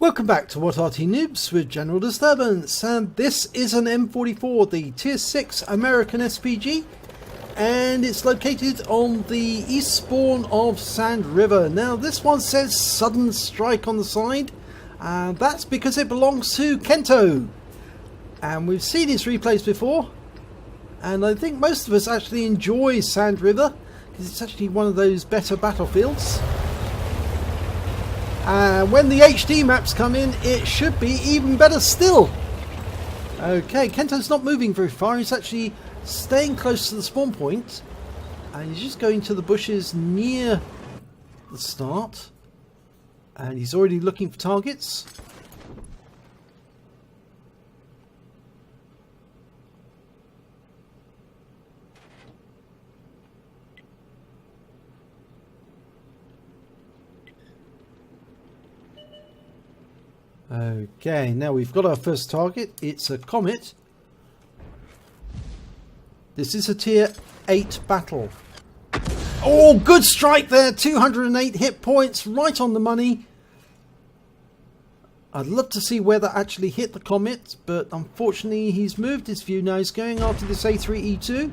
Welcome back to What Arty Noobs with General Disturbance, and this is an M44, the Tier 6 American SPG, and it's located on the east spawn of Sand River. Now this one says Sudden Strike on the side, and that's because it belongs to Kento, and we've seen his replays before, and I think most of us actually enjoy Sand River because it's actually one of those better battlefields. And when the HD maps come in, it should be even better still. Okay, Kento's not moving very far. He's actually staying close to the spawn point. And he's just going to the bushes near the start. And he's already looking for targets. Okay, now we've got our first target. It's a Comet. This is a Tier 8 battle. Oh, good strike there. 208 hit points, right on the money. I'd love to see where that actually hit the Comet, but unfortunately he's moved his view now. He's going after this A3E2.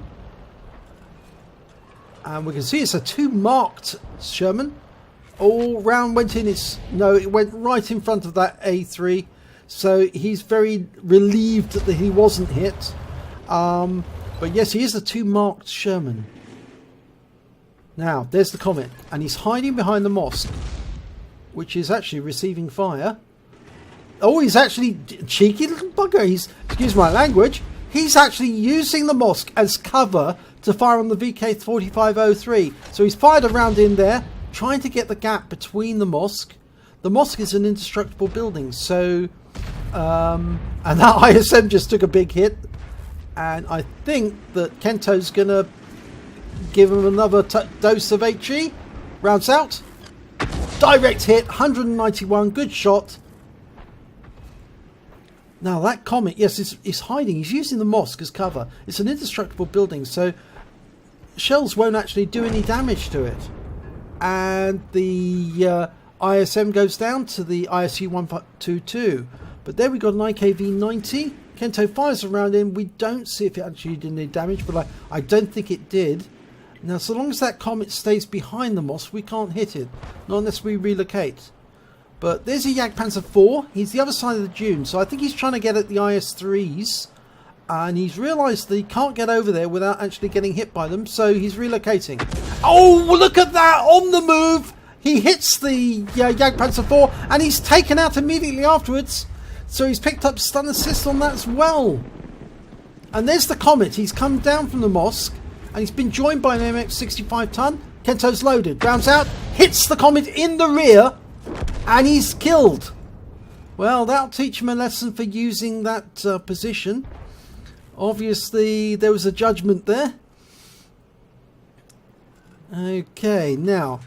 And we can see it's a 2 marked Sherman. All round went in it went right in front of that A3, so he's very relieved that he wasn't hit. But yes, he is a 2 marked Sherman. Now there's the Comet, and he's hiding behind the mosque, which is actually receiving fire. Oh, he's actually cheeky little bugger. He's, excuse my language, he's actually using the mosque as cover to fire on the VK4503. So he's fired a round in there, trying to get the gap between the mosque. The mosque is an indestructible building, so and that ISM just took a big hit, and I think that Kento's gonna give him another dose of HE. Rounds out, direct hit, 191, good shot. Now that Comet, yes, is hiding. He's using the mosque as cover. It's an indestructible building, so shells won't actually do any damage to it. And the ISM goes down to the ISU 122. But there we got an IKV-90. Kento fires around him. We don't see if it actually did any damage, but I don't think it did. Now, so long as that Comet stays behind the mosque, we can't hit it. Not unless we relocate. But there's a Jagdpanzer 4. He's the other side of the dune, so I think he's trying to get at the IS-3s. And he's realised that he can't get over there without actually getting hit by them, so he's relocating. Oh, look at that! On the move! He hits the Jagdpanzer 4, and he's taken out immediately afterwards. So he's picked up stun assist on that as well. And there's the Comet. He's come down from the mosque, and he's been joined by an MX-65 ton. Kento's loaded. Rounds out, hits the Comet in the rear, and he's killed. Well, that'll teach him a lesson for using that position. Obviously, there was a judgment there. Okay, now,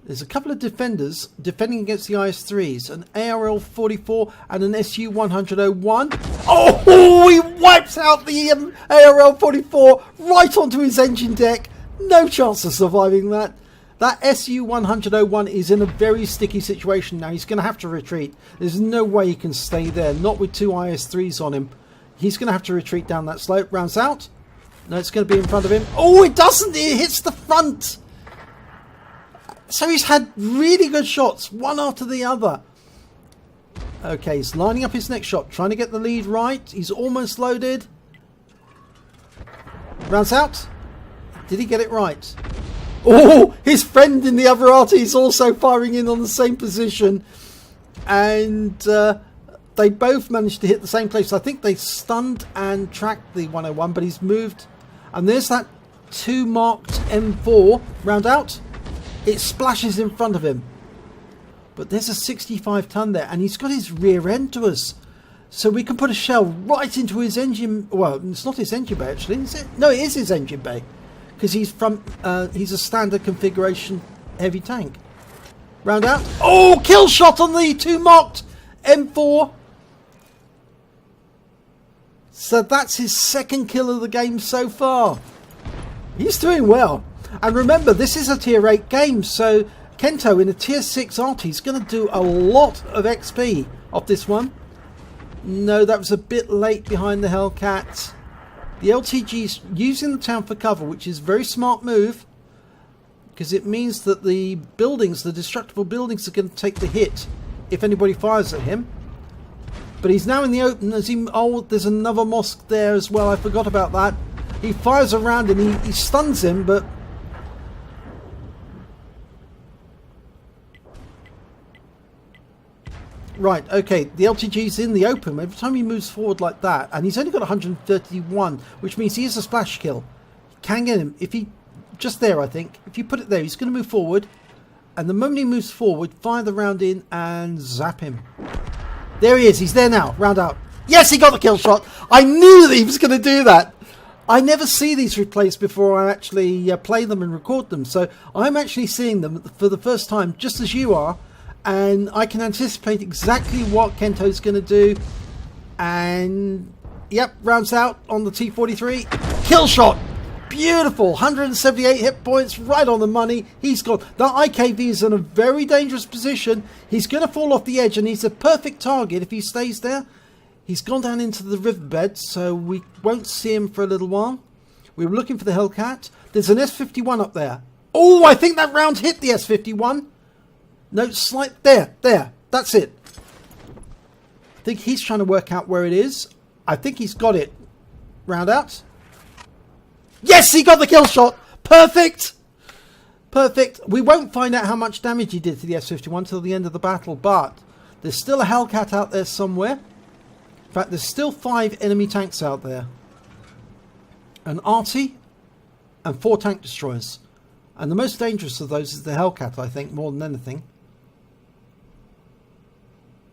there's a couple of defenders defending against the IS-3s. An ARL-44 and an SU-100-01. Oh, he wipes out the ARL-44 right onto his engine deck. No chance of surviving that. That SU-100-01 is in a very sticky situation now. He's going to have to retreat. There's no way he can stay there, not with 2 IS-3s on him. He's going to have to retreat down that slope. Rounds out. No, it's going to be in front of him. Oh, it doesn't. It hits the front. So he's had really good shots, one after the other. Okay, he's lining up his next shot, trying to get the lead right. He's almost loaded. Rounds out. Did he get it right? Oh, his friend in the other Arty is also firing in on the same position. And they both managed to hit the same place. I think they stunned and tracked the 101, but he's moved. And there's that 2 marked M4. Round out. It splashes in front of him. But there's a 65 ton there, and he's got his rear end to us. So we can put a shell right into his engine. Well, it's not his engine bay, actually, is it? No, it is his engine bay. Because he's a standard configuration heavy tank. Round out. Oh, kill shot on the 2 marked M4. So that's his 2nd kill of the game so far. He's doing well. And remember, this is a tier 8 game, so Kento in a tier 6 Arty is going to do a lot of XP off this one. No, that was a bit late behind the Hellcat. The LTG's using the town for cover, which is a very smart move, because it means that the buildings, the destructible buildings, are going to take the hit if anybody fires at him. But he's now in the open as he... Oh, there's another mosque there as well. I forgot about that. He fires around him. He stuns him, but... Right, okay. The LTG's in the open. Every time he moves forward like that, and he's only got 131, which means he is a splash kill. Can get him. If he... Just there, I think. If you put it there, he's going to move forward. And the moment he moves forward, fire the round in and zap him. There he is. He's there now. Round out. Yes, he got the kill shot. I knew that he was going to do that. I never see these replays before I actually play them and record them. So I'm actually seeing them for the first time, just as you are. And I can anticipate exactly what Kento's going to do. And, yep, rounds out on the T43. Kill shot. Beautiful. 178 hit points, right on the money. He's gone. That IKV is in a very dangerous position. He's going to fall off the edge, and he's a perfect target if he stays there. He's gone down into the riverbed, so we won't see him for a little while. We were looking for the Hellcat. There's an S51 up there. Oh, I think that round hit the S51. No, slight... There. That's it. I think he's trying to work out where it is. I think he's got it. Round out. Yes, he got the kill shot. Perfect. Perfect. We won't find out how much damage he did to the S51 till the end of the battle, but there's still a Hellcat out there somewhere. In fact, there's still 5 enemy tanks out there. An Arty and 4 tank destroyers. And the most dangerous of those is the Hellcat, I think, more than anything.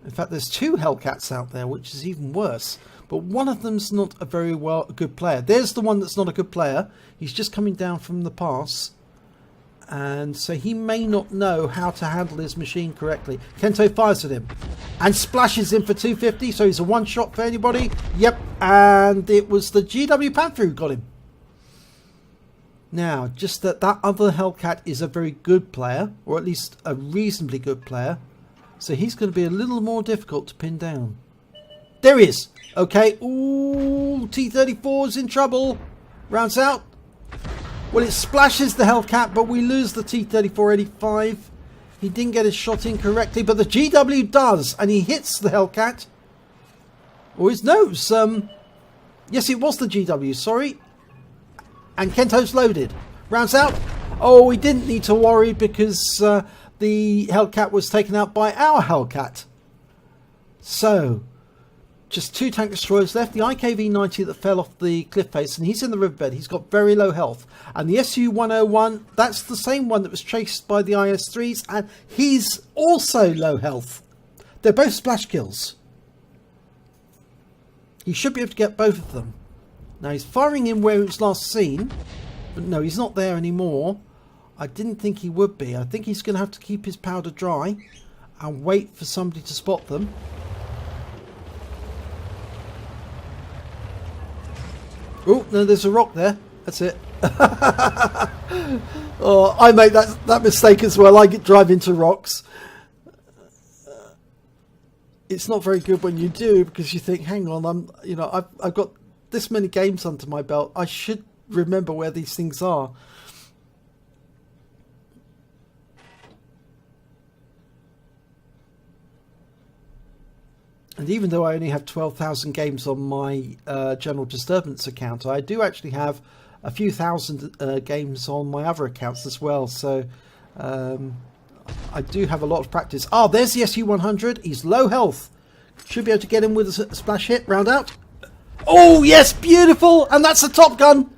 In fact, there's 2 Hellcats out there, which is even worse. But one of them's not a very good player. There's the one that's not a good player. He's just coming down from the pass. And so he may not know how to handle his machine correctly. Kento fires at him. And splashes him for 250. So he's a one shot for anybody. Yep. And it was the GW Panther who got him. Now, just that other Hellcat is a very good player. Or at least a reasonably good player. So he's going to be a little more difficult to pin down. There he is. Okay. Ooh, T-34's in trouble. Rounds out. Well, it splashes the Hellcat, but we lose the T-34-85. He didn't get his shot in correctly, but the GW does, and he hits the Hellcat. Or his nose. Yes, it was the GW, sorry. And Kento's loaded. Rounds out. Oh, we didn't need to worry because the Hellcat was taken out by our Hellcat. So... just 2 tank destroyers left. The IKV-90 that fell off the cliff face, and he's in the riverbed. He's got very low health. And the SU-101, that's the same one that was chased by the IS-3s, and he's also low health. They're both splash kills. He should be able to get both of them. Now, he's firing in where it was last seen, but no, he's not there anymore. I didn't think he would be. I think he's going to have to keep his powder dry and wait for somebody to spot them. Oh, no, there's a rock there. That's it. Oh, I make that mistake as well. I drive into rocks. It's not very good when you do, because you think, hang on, I've got this many games under my belt. I should remember where these things are. And even though I only have 12,000 games on my General Disturbance account, I do actually have a few thousand games on my other accounts as well. So I do have a lot of practice. Oh, there's the SU-100. He's low health. Should be able to get him with a splash hit. Round out. Oh, yes, beautiful. And that's a Top Gun.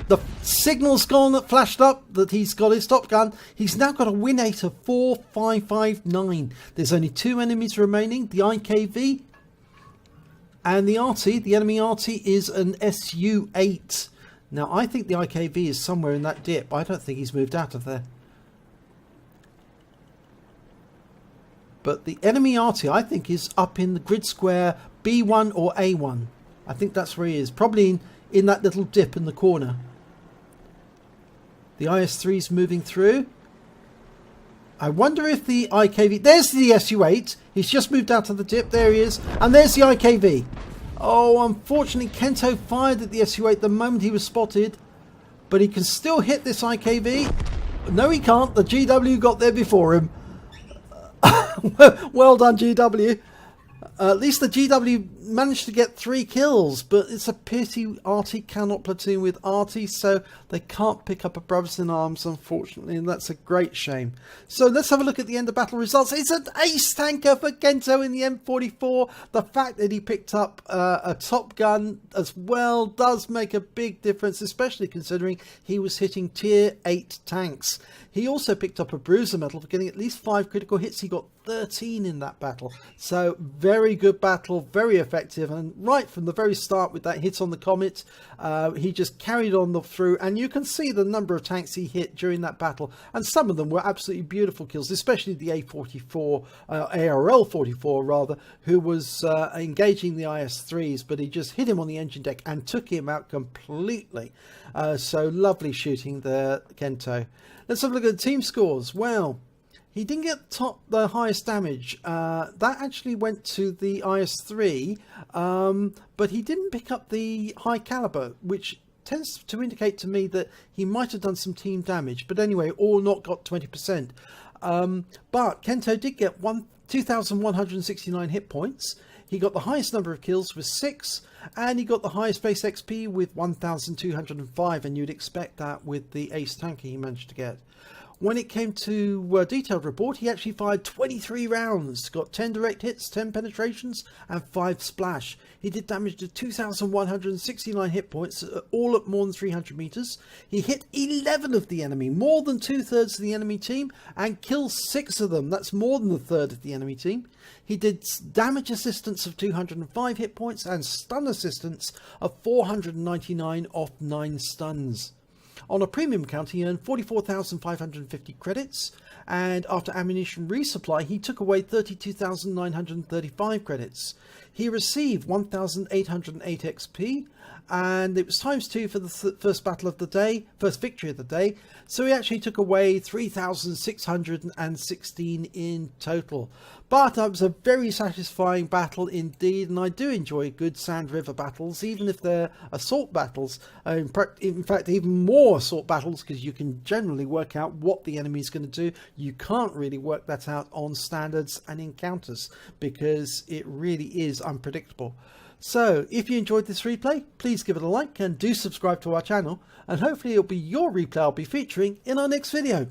The signal's gone that flashed up that he's got his Top Gun. He's now got a win rate of 4559. There's only 2 enemies remaining. The IKV and the Arty. The enemy Arty is an SU-8. Now, I think the IKV is somewhere in that dip. I don't think he's moved out of there. But the enemy Arty, I think, is up in the grid square B1 or A1. I think that's where he is. Probably in that little dip in the corner. The IS-3's moving through. I wonder if the IKV... There's the SU-8. He's just moved out to the tip. There he is. And there's the IKV. Oh, unfortunately, Kento fired at the SU-8 the moment he was spotted. But he can still hit this IKV. No, he can't. The GW got there before him. Well done, GW. At least the GW managed to get 3 kills, but it's a pity Arty cannot platoon with Arty, so they can't pick up a brothers in arms, unfortunately, and that's a great shame. So let's have a look at the end of battle results. It's an ace tanker for Kento in the M44. The fact that he picked up a top gun as well does make a big difference, especially considering he was hitting tier 8 tanks. He also picked up a bruiser medal for getting at least 5 critical hits. He got 13 in that battle. So very good battle, very effective, and right from the very start with that hit on the Comet, he just carried on through, and you can see the number of tanks he hit during that battle, and some of them were absolutely beautiful kills, especially the A44, ARL44 rather, who was engaging the IS-3s, but he just hit him on the engine deck and took him out completely. So lovely shooting there, Kento. Let's have a look at the team scores. Well, he didn't get the highest damage. That actually went to the IS-3, but he didn't pick up the high caliber, which tends to indicate to me that he might have done some team damage. But anyway, all not got 20%. But Kento did get 2,169 hit points. He got the highest number of kills with 6, and he got the highest base XP with 1,205, and you'd expect that with the ace tanker he managed to get. When it came to detailed report, he actually fired 23 rounds, got 10 direct hits, 10 penetrations, and 5 splash. He did damage to 2,169 hit points, all at more than 300 meters. He hit 11 of the enemy, more than 2/3 of the enemy team, and killed 6 of them. That's more than 1/3 of the enemy team. He did damage assistance of 205 hit points and stun assistance of 499 off 9 stuns. On a premium count, he earned 44,550 credits, and after ammunition resupply, he took away 32,935 credits. He received 1,808 XP, and it was ×2 for the first battle of the day, first victory of the day, so he actually took away 3,616 in total. But it was a very satisfying battle indeed, and I do enjoy good Sand River battles, even if they're assault battles. In fact, even more assault battles, because you can generally work out what the enemy is going to do. You can't really work that out on standards and encounters, because it really is unpredictable. So, if you enjoyed this replay, please give it a like and do subscribe to our channel, and hopefully it'll be your replay I'll be featuring in our next video.